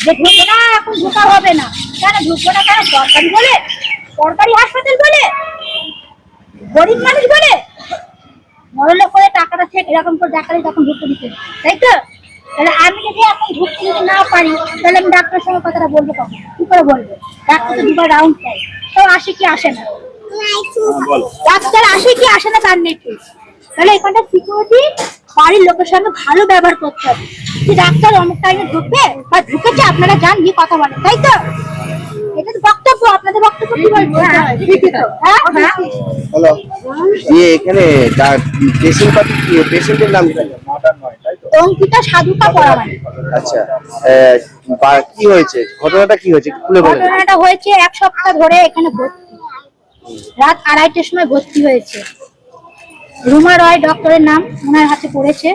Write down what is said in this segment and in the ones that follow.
যে ঢুকবো না, এখন ঢোকা হবে না। কেন ঢুকবো না? কেন? সরকারি বলে, সরকারি হাসপাতাল বলে, গরিব মানুষ বলে, বড়লোক করে টাকাটা থেকে এরকম করে দেখালে তখন ঢুকতে দিতে, তাই তো? তাহলে আমি যদি এখন ঢুকতে দিতে না পারি, তাহলে আমি ডাক্তারের সঙ্গে কথাটা বলবো কখন? কি করে বলবো? ডাক্তার তো দুবার রাউন্ড দেয়, তো আসে কি আসে না? ডাক্তার আসে কি আসে না তার নেই ঠিক। তাহলে এখানটা সিকিউরিটি বাড়ির লোকের সঙ্গে ভালো ব্যবহার করতে হবে। যে ডাক্তার অমুক টাইমে ঢুকবে বা ঢুকেছে, আপনারা যান গিয়ে কথা বলেন, তাই তো? এটা তো বক্তব্য, আপনাদের বক্তব্য কি বলবো? হ্যালো, দিয়ে এখানে পেশেন্ট পাতি কি, পেশেন্টের নাম কি? অঙ্কিতা সাধুকা পরামানি। আচ্ছা, কি হয়েছে, ঘটনাটা কি হয়েছে খুলে বলেন। ঘটনাটা হয়েছে 1 সপ্তাহ ধরে এখানে ভর্তি, রাত 2:30টার সময় ভর্তি হয়েছে। রুমা রয় ডক্টরের নাম, ওনার হাতে পড়েছে।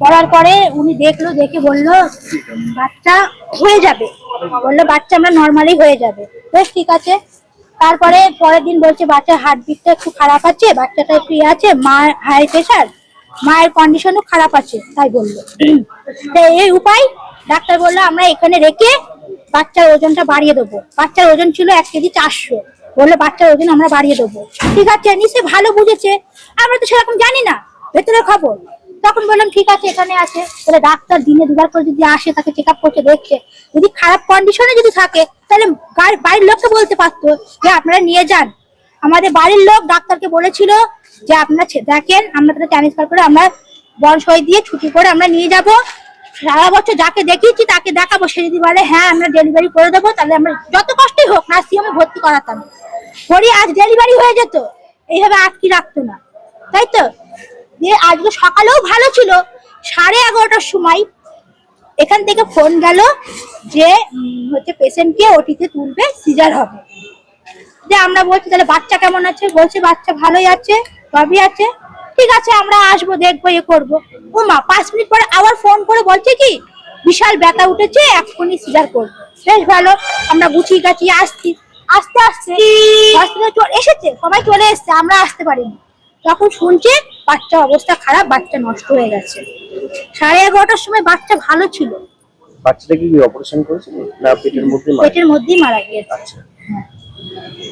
পড়ার পরে উনি দেখলো, দেখে বললো বাচ্চা হয়ে যাবে, বললো বাচ্চা আমরা নর্মালি হয়ে যাবে। বেশ ঠিক আছে। তারপরে পরের দিন বলছে বাচ্চার হার্টবিটটা একটু খারাপ আছে, বাচ্চাটা একটু আছে, মার হাই প্রেশার, মায়ের কন্ডিশনও খারাপ আছে, তাই বললো। তো এই উপায় ডাক্তার বললো আমরা এখানে রেখে বাচ্চার ওজনটা বাড়িয়ে দেবো। বাচ্চার ওজন ছিল 1 কেজি 400, বললো বাচ্চার ওজন আমরা বাড়িয়ে দেবো। ঠিক আছে, নিশ্চয়ই ভালো বুঝেছে, আমরা তো সেরকম জানি না ভেতরের খবর। তখন বললাম ঠিক আছে এখানে আছে। তাহলে ডাক্তার দিনে 2বার করে যদি আসে, তাকে চেক আপ করতে দেখছে, যদি খারাপ কন্ডিশনে যদি থাকে, তাহলে বাড়ির লোককে বলতে পারতো যে আপনারা নিয়ে যান। আমাদের বাড়ির লোক ডাক্তারকে বলেছিল যে আপনারা দেখেন, আমরা তাদের ট্রান্সফার করে আমরা বনসই দিয়ে ছুটি করে আমরা নিয়ে যাব। সারা বছর যাকে দেখিয়েছি তাকে দেখাবো, সে যদি বলে হ্যাঁ আমরা ডেলিভারি করে দেবো, তাহলে আমরা যত কষ্টই হোক নার্সিংহোমে ভর্তি করাতাম। করি আজ ডেলিভারি হয়ে যেত, এইভাবে আটকে রাখতো না, তাই তো? দিয়ে আজকে সকালেও ভালো ছিল, 11:30টার সময় এখান থেকে ফোন গেল যে হচ্ছে পেশেন্টকে ওটিতে তুলবে, সিজার হবে। যে আমরা বলছি তাহলে বাচ্চা কেমন আছে? বলছে বাচ্চা ভালোই আছে, সবই আছে। ঠিক আছে আমরা আসবো, দেখবো, এ করবো। ও মা 5 মিনিট পরে আবার ফোন করে বলছে কি বিশাল ব্যথা উঠেছে, এক্ষুনি সিজার করবো। বেশ ভালো, আমরা গুছিয়ে গাছিয়ে আসছি। আস্তে আস্তে হসপিটালে এসেছে, সবাই চলে এসছে, আমরা আসতে পারিনি। তখন শুনছে বাচ্চার অবস্থা খারাপ, বাচ্চা নষ্ট হয়ে গেছে। 11:30টার সময় বাচ্চা ভালো ছিল। বাচ্চাটা কি অপারেশন করেছিল না পেটের মধ্যে? পেটের মধ্যেই মারা গিয়েছে। আচ্ছা,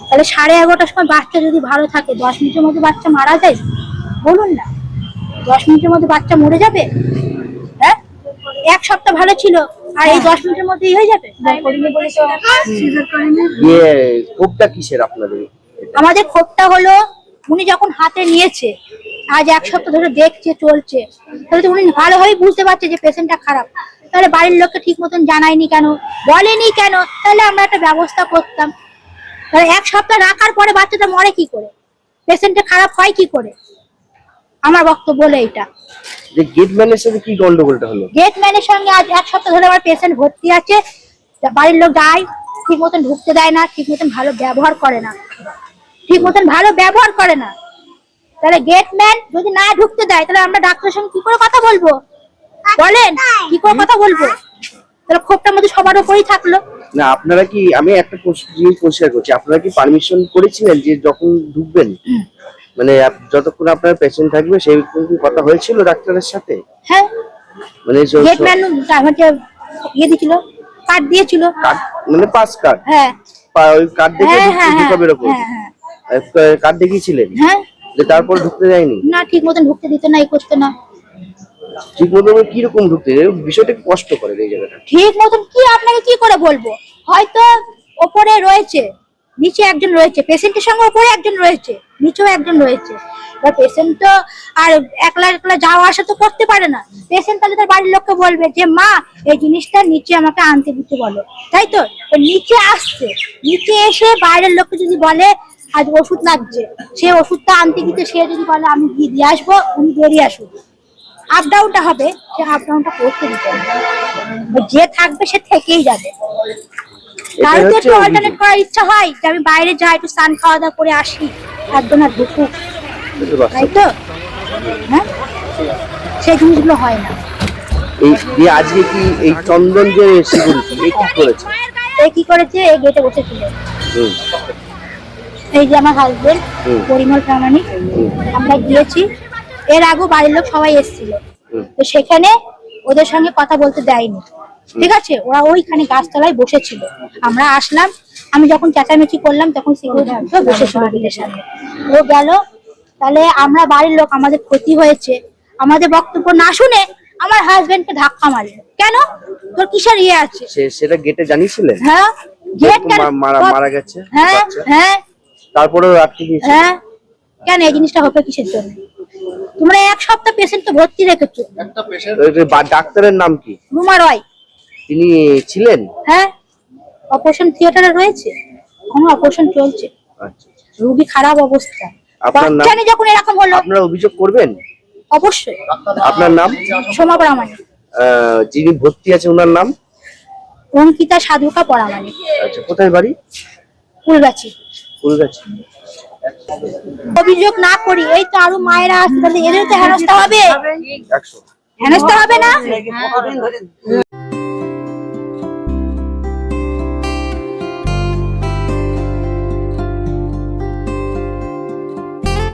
তাহলে 11:30টার সময় বাচ্চা যদি ভালো থাকে, 10 মিনিটের মধ্যে বাচ্চা মারা যায়? বলুন না, 10 মিনিটের মধ্যে বাচ্চা মরে যাবে? হ্যাঁ, 1 সপ্তাহ ভালো ছিল, আর এই 10 মিনিটের মধ্যেই হয়ে যাবে? ক্ষোভটা কিসের আপনাদের? আমাদের ক্ষোভটা হলো উনি যখন হাতে নিয়েছে, আজ 1 সপ্তাহ ধরে দেখছে, চলছে, তাহলে তো উনি ভালোভাবেই বুঝতে পারছে যে পেশেন্টটা খারাপ। তাহলে বাড়ির লোককে ঠিক মতন জানায়নি কেন, বলেনি কেন? তাহলে আমরা একটা ব্যবস্থা করতাম। তাহলে 1 সপ্তাহ রাখার পরে বাচ্চাটা মরে কি করে? পেশেন্টটা খারাপ হয় কি করে? আমার বক্তব্য হলো এইটা। যে গেটম্যানের সাথে কি গন্ডগোলটা হলো? গেটম্যানের সঙ্গে আজ 1 সপ্তাহ ধরে আমার পেশেন্ট ভর্তি আছে, বাড়ির লোক যায়, ঠিক মতন ঢুকতে দেয় না, ঠিক মতন ভালো ব্যবহার করে না, ঠিক মতন ভালো ব্যবহার করে না। তাহলে গেটম্যান যদি না ঢুকতে দেয়, তাহলে আমরা ডাক্তারের সঙ্গে কি করে কথা বলবো? বলেন, কি করে কথা বলবো? তাহলে ক্ষোভটার মধ্যে সবার উপরেই থাকলো। না আপনারা কি, আমি একটা জিনিস পরিষ্কার করছি, আপনারা কি পারমিশন করেছিলেন যে যখন ঢুকবেন, মানে যতক্ষণ আপনার পেশেন্ট থাকবে সেই কথা হয়েছিল ডাক্তারের সাথে? হ্যাঁ, মানে গেটম্যান আমাকে ইয়ে দিয়েছিল, কার্ড দিয়েছিল, মানে পাস কার্ড। হ্যাঁ, ওই কার্ড দেখে ঢুকাবে এরকম কার্ড দেখিয়েছিলেন? হ্যাঁ। তারপর ঢুকতে যায়নি? না, ঠিক মতন ঢুকতে দিত না, এই করতো না। ঠিক মতন কিরকম ঢুকতে, বিষয়টা কষ্ট করে এই জায়গাটা। ঠিক মতন কি আপনাকে কি করে বলবো? হয়তো ওপরে রয়েছে, নিচে একজন রয়েছে, পেশেন্টের সঙ্গে ওপরে একজন রয়েছে, নিচেও একজন রয়েছে। এবার পেশেন্ট তো আর একলা একলা যাওয়া আসা তো করতে পারে না। পেশেন্ট তাহলে তার বাড়ির লোককে বলবে যে মা এই জিনিসটা নিচে আমাকে আনতে দিতে বলো, তাই তো? নিচে আসছে, নিচে এসে বাইরের লোককে যদি বলে আজ ওষুধ লাগছে, সে ওষুধটা আনতে দিতে, সে যদি বলে আমি গিয়ে দিয়ে আসবো, উনি বেরিয়ে আসুন, আপ ডাউনটা হবে, সে আপ ডাউনটা করতে দিতে হবে। যে থাকবে সে থেকেই যাবে। তার তো একটু অল্টারনেট করার ইচ্ছা হয় যে আমি বাইরে যাই, একটু স্নান খাওয়া দাওয়া করে আসি, একদম আর ঢুকুক, তাই তো? হ্যাঁ, সেই জিনিসগুলো হয় না। এই আজকে কি এই চন্দন যে সিকিউরিটি কি করেছে? এই কি করেছে, এই গেটে বসেছিল, এই যে আমার হাজবেন্ড পরিমল প্রামাণিক, আমরা গিয়েছি, এর আগে বাড়ির লোক সবাই এসেছিল, তো সেখানে ওদের সঙ্গে কথা বলতে দেয়নি। ঠিক আছে, ওরা ওইখানে গাছতলায় বসেছিল, আমরা আসলাম, আমি যখন চেঁচামেচি করলাম তখন সিকিউরিটি বসেছিল গেটের সামনে, ও গেল। তাহলে আমরা বাড়ির লোক, আমাদের ক্ষতি হয়েছে, আমাদের বক্তব্য না শুনে আমার হাজবেন্ডকে ধাক্কা মারলো। কেন? তোর কিসের ইয়ে আছে? সেটা গেটে জানিয়েছিলেন? হ্যাঁ, গেট কেন মারা গেছে? হ্যাঁ হ্যাঁ তারপরেও আটকে দিয়েছে? হ্যাঁ, কেন এই জিনিসটা হবে কিসের জন্য? তোমরা এক সপ্তাহ পেশেন্ট তো ভর্তি রেখেছো। ডাক্তারের নাম কি? রুমা রয়। তিনি ছিলেন? হ্যাঁ, অপারেশন থিয়েটারে রয়েছে, এখন অপারেশন চলছে, আচ্ছা। রোগী খারাপ অবস্থা। আপনার নাম? বাচ্চানি যখন এরকম হলো, আপনারা অভিযোগ করবেন? অবশ্যই। আপনার নাম? সোমা পরামানিক। যিনি ভর্তি আছে ওনার নাম? অঙ্কিতা সাধুকা পরামানিক। আচ্ছা, কোথায় বাড়ি? ফুলগাছি। ফুলগাছি। অভিযোগ না করি, এই তো আরো মায়েরা আসছে, তাহলে এদের তো হেনস্থা হবে, 100 হেনস্থা হবে না?